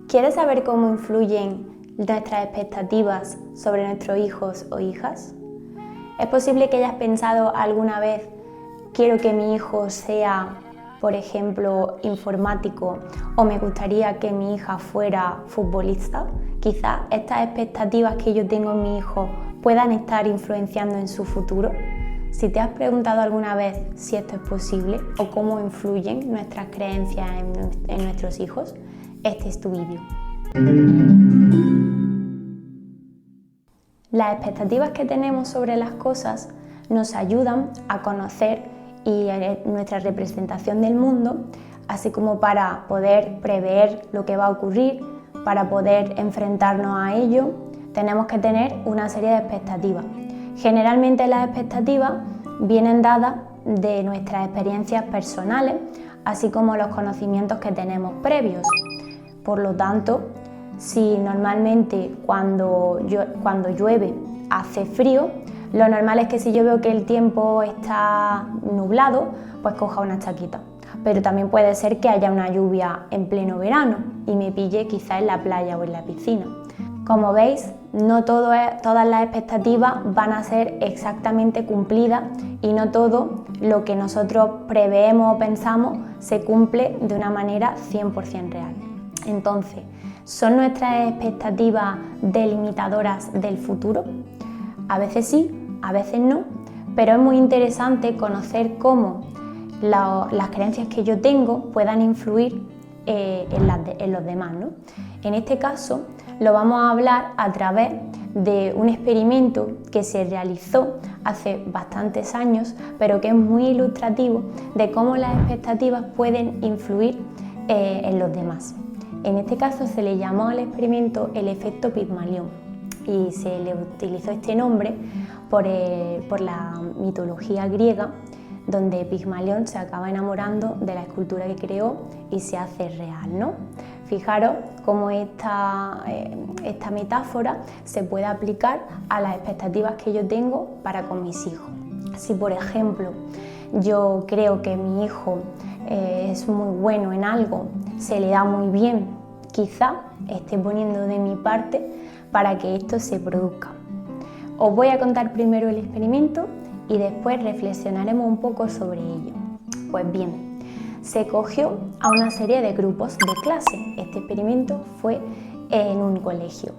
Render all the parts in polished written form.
¿Quieres saber cómo influyen nuestras expectativas sobre nuestros hijos o hijas? ¿Es posible que hayas pensado alguna vez, quiero que mi hijo sea, por ejemplo, informático, o me gustaría que mi hija fuera futbolista? Quizás estas expectativas que yo tengo en mi hijo puedan estar influenciando en su futuro. Si te has preguntado alguna vez si esto es posible o cómo influyen nuestras creencias en nuestros hijos, este es tu vídeo. Las expectativas que tenemos sobre las cosas nos ayudan a conocer nuestra representación del mundo, así como para poder prever lo que va a ocurrir, para poder enfrentarnos a ello, tenemos que tener una serie de expectativas. Generalmente las expectativas vienen dadas de nuestras experiencias personales, así como los conocimientos que tenemos previos. Por lo tanto, si normalmente cuando llueve hace frío, lo normal es que si yo veo que el tiempo está nublado, pues coja una chaqueta. Pero también puede ser que haya una lluvia en pleno verano y me pille quizá en la playa o en la piscina. Como veis, no todas las expectativas van a ser exactamente cumplidas y no todo lo que nosotros preveemos o pensamos se cumple de una manera 100% real. Entonces, ¿son nuestras expectativas delimitadoras del futuro? A veces sí, a veces no, pero es muy interesante conocer cómo las creencias que yo tengo puedan influir en los demás, ¿no? En este caso, lo vamos a hablar a través de un experimento que se realizó hace bastantes años, pero que es muy ilustrativo de cómo las expectativas pueden influir en los demás. En este caso se le llamó al experimento el efecto Pigmalión y se le utilizó este nombre por la mitología griega, donde Pigmalión se acaba enamorando de la escultura que creó y se hace real, ¿no? Fijaros cómo esta metáfora se puede aplicar a las expectativas que yo tengo para con mis hijos. Si, por ejemplo, yo creo que mi hijo es muy bueno en algo, se le da muy bien, quizá esté poniendo de mi parte para que esto se produzca. Os voy a contar primero el experimento y después reflexionaremos un poco sobre ello. Pues bien, se cogió a una serie de grupos de clase. Este experimento fue en un colegio.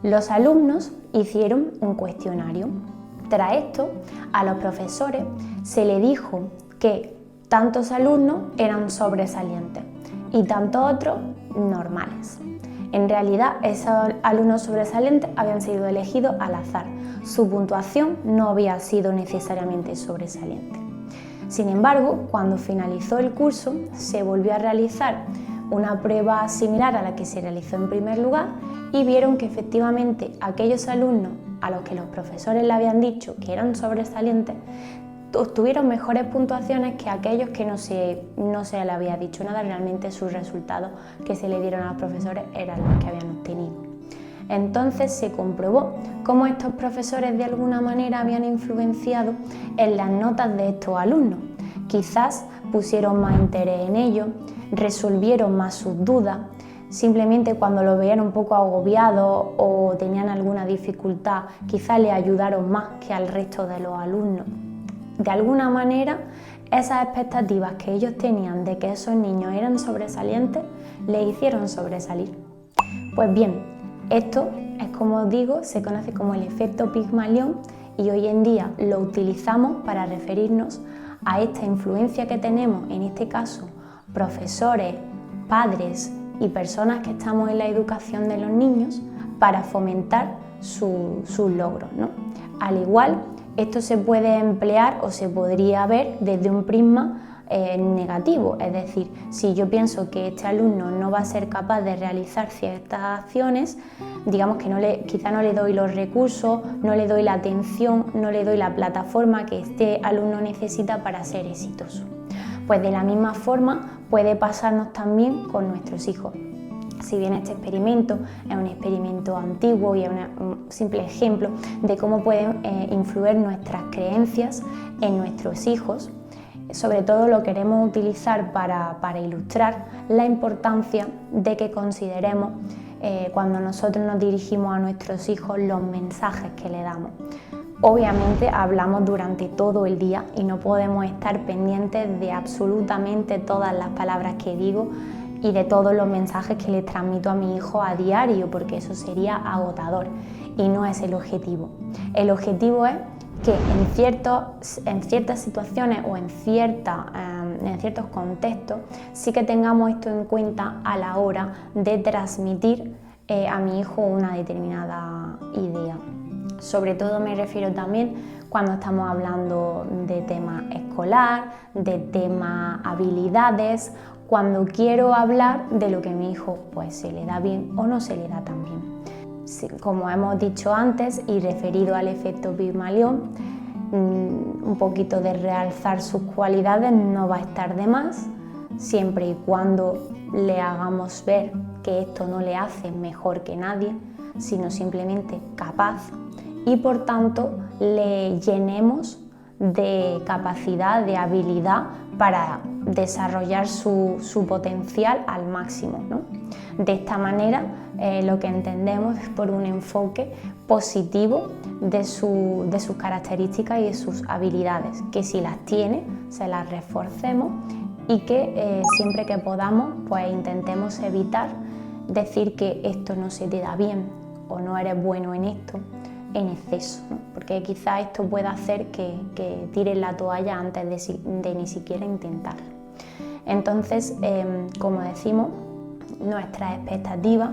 Los alumnos hicieron un cuestionario. Tras esto, a los profesores se les dijo que tantos alumnos eran sobresalientes y tantos otros normales. En realidad, esos alumnos sobresalientes habían sido elegidos al azar. Su puntuación no había sido necesariamente sobresaliente. Sin embargo, cuando finalizó el curso, se volvió a realizar una prueba similar a la que se realizó en primer lugar y vieron que efectivamente aquellos alumnos a los que los profesores le habían dicho que eran sobresalientes obtuvieron mejores puntuaciones que aquellos que no se le había dicho nada. Realmente sus resultados que se le dieron a los profesores eran los que habían obtenido. Entonces se comprobó cómo estos profesores de alguna manera habían influenciado en las notas de estos alumnos. Quizás pusieron más interés en ellos, resolvieron más sus dudas, simplemente cuando lo veían un poco agobiados o tenían alguna dificultad, quizás les ayudaron más que al resto de los alumnos. De alguna manera, esas expectativas que ellos tenían de que esos niños eran sobresalientes, les hicieron sobresalir. Pues bien, esto es, como os digo, se conoce como el efecto Pigmalión y hoy en día lo utilizamos para referirnos a esta influencia que tenemos, en este caso, profesores, padres y personas que estamos en la educación de los niños para fomentar sus logros, ¿no? Al igual, esto se puede emplear o se podría ver desde un prisma negativo, es decir, si yo pienso que este alumno no va a ser capaz de realizar ciertas acciones, digamos que quizá no le doy los recursos, no le doy la atención, no le doy la plataforma que este alumno necesita para ser exitoso. Pues de la misma forma puede pasarnos también con nuestros hijos. Si bien este experimento es un experimento antiguo y es un simple ejemplo de cómo pueden influir nuestras creencias en nuestros hijos, Sobre todo lo queremos utilizar para ilustrar la importancia de que consideremos cuando nosotros nos dirigimos a nuestros hijos los mensajes que le damos. Obviamente hablamos durante todo el día y no podemos estar pendientes de absolutamente todas las palabras que digo y de todos los mensajes que le transmito a mi hijo a diario, porque eso sería agotador y no es el objetivo. El objetivo es que en ciertas situaciones o en ciertos contextos sí que tengamos esto en cuenta a la hora de transmitir a mi hijo una determinada idea. Sobre todo me refiero también cuando estamos hablando de tema escolar, de tema habilidades, cuando quiero hablar de lo que a mi hijo pues, se le da bien o no se le da tan bien. Como hemos dicho antes y referido al efecto Pigmalión, un poquito de realzar sus cualidades no va a estar de más, siempre y cuando le hagamos ver que esto no le hace mejor que nadie, sino simplemente capaz, y por tanto le llenemos de capacidad, de habilidad para desarrollar su potencial al máximo, ¿no? De esta manera lo que entendemos es por un enfoque positivo de sus características y de sus habilidades, que si las tiene se las reforcemos y que siempre que podamos pues intentemos evitar decir que esto no se te da bien o no eres bueno en esto en exceso, ¿no? Porque quizá esto pueda hacer que tires la toalla antes de ni siquiera intentarlo. Entonces, como decimos, nuestras expectativas,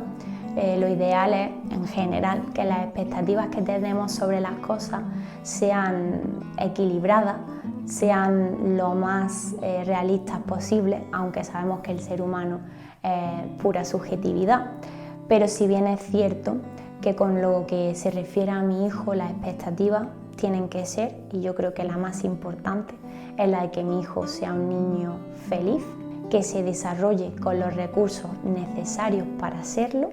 lo ideal es en general que las expectativas que tenemos sobre las cosas sean equilibradas, sean lo más realistas posible, aunque sabemos que el ser humano es pura subjetividad, pero si bien es cierto que con lo que se refiere a mi hijo las expectativas tienen que ser, y yo creo que la más importante es la de que mi hijo sea un niño feliz, que se desarrolle con los recursos necesarios para serlo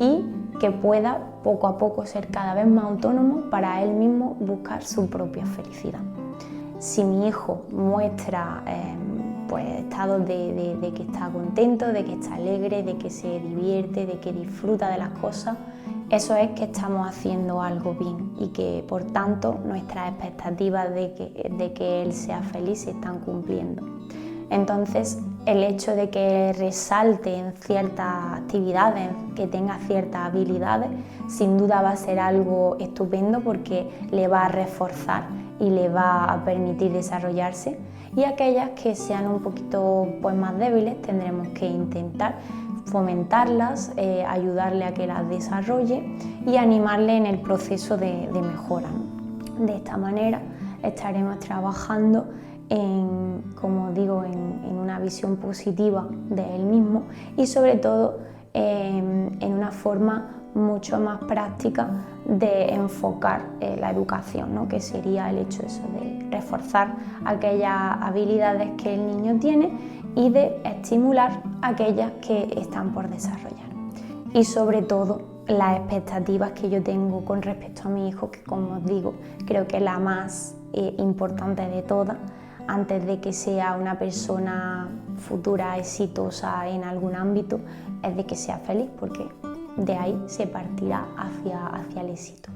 y que pueda poco a poco ser cada vez más autónomo para él mismo buscar su propia felicidad. Si mi hijo muestra pues estados de que está contento, de que está alegre, de que se divierte, de que disfruta de las cosas, eso es que estamos haciendo algo bien y que por tanto nuestras expectativas de que él sea feliz se están cumpliendo. Entonces el hecho de que resalte en ciertas actividades, que tenga ciertas habilidades, sin duda va a ser algo estupendo porque le va a reforzar y le va a permitir desarrollarse, y aquellas que sean un poquito pues, más débiles tendremos que intentar fomentarlas, ayudarle a que las desarrolle y animarle en el proceso de mejora, ¿no? De esta manera estaremos trabajando como digo, en una visión positiva de él mismo y sobre todo en una forma mucho más práctica de enfocar la educación, ¿no? Que sería el hecho de reforzar aquellas habilidades que el niño tiene y de estimular aquellas que están por desarrollar. Y sobre todo las expectativas que yo tengo con respecto a mi hijo, que como os digo, creo que es la más importante de todas, antes de que sea una persona futura exitosa en algún ámbito, es de que sea feliz, porque de ahí se partirá hacia el éxito.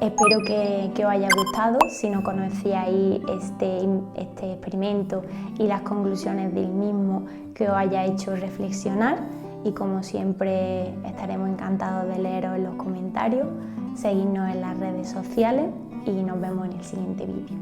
Espero que os haya gustado. Si no conocíais este experimento y las conclusiones del mismo, que os haya hecho reflexionar, y como siempre estaremos encantados de leeros en los comentarios. Seguidnos en las redes sociales y nos vemos en el siguiente vídeo.